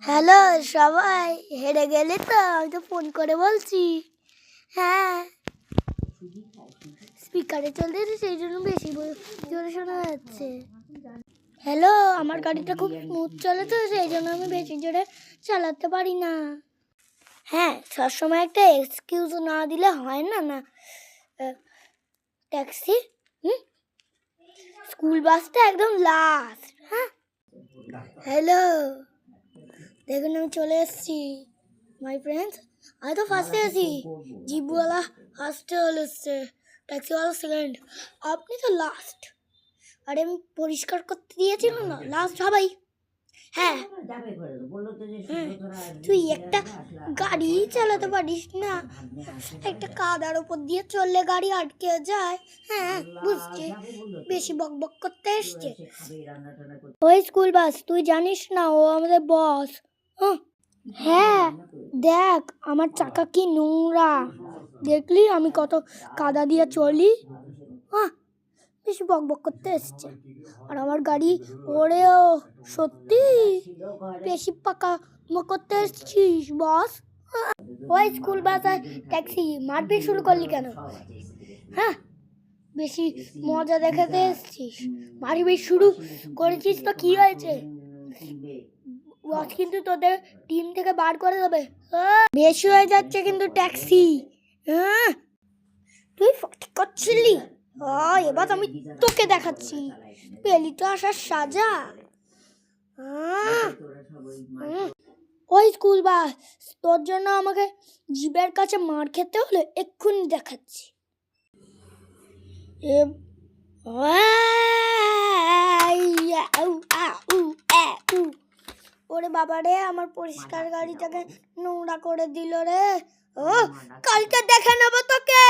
Hello সবাই, হেরে গেলে তো? আমি তো ফোন করে বলছি। হ্যাঁ, স্পিকারে চলতেছে, সেই জন্য বেশি জোরে শোনা যাচ্ছে। হ্যালো, আমার গাড়িটা খুব স্মুথ চলে তো, সেই জন্য আমি বেশি জোরে চালাতে পারি না। হ্যাঁ, সবসময় একটা এক্সকিউজ না দিলে হয় না। না ট্যাক্সি, স্কুল বাসটা একদম লাস্ট। হ্যাঁ, হ্যালো, দেখুন আমি চলে এসেছি মাই ফ্রেন্ডস। আমি তো ফার্স্টে আছি, জিপওয়ালা ফার্স্টে এসছে, ট্যাক্সিওয়ালা সেকেন্ড, আপনি তো লাস্ট। আরে আমি পরিষ্কার করতে দিয়েছিল না, লাস্ট হবেই। হ্যাঁ, তুই একটা গাড়ি চালাতে পারিস না, একটা কাদার উপর দিয়ে চললে গাড়ি আটকে যায়। হ্যাঁ বুঝছি, বেশি বক বক করতে এসছে। ওই স্কুল বাস, তুই জানিস না ও আমাদের বস। হ্যাঁ দেখ আমার চাকা কি নোংরা, দেখলি আমি কত কাদা দিয়ে চলি। বেশি বক বক করতে এসছে। আর আমার গাড়ি, ওরেও সত্যি বেশি পাকা করতে এসছিস বস। ওই স্কুল বাসে ট্যাক্সি মারপিট শুরু করলি কেন? হ্যাঁ, বেশি মজা দেখাতে এসছিস, মারপিট শুরু করেছিস তো কি হয়েছে? বস কিন্তু তোদের টিম থেকে বার করে দেবে। বেশি হয়ে যাচ্ছে কিন্তু ট্যাক্সি। তুই ফটি করছিলি, এবার আমি তোকে দেখাচ্ছি পেলি তো আসার সাজা। ওই স্কুল বাস, তোর জন্য আমাকে জিবের কাছে মার খেতে হলে এক্ষুনি দেখাচ্ছি। ওরে বাবা রে, আমার পরিষ্কার গাড়িটাকে নোংরা করে দিল রে। কালকে দেখে নেবো তোকে।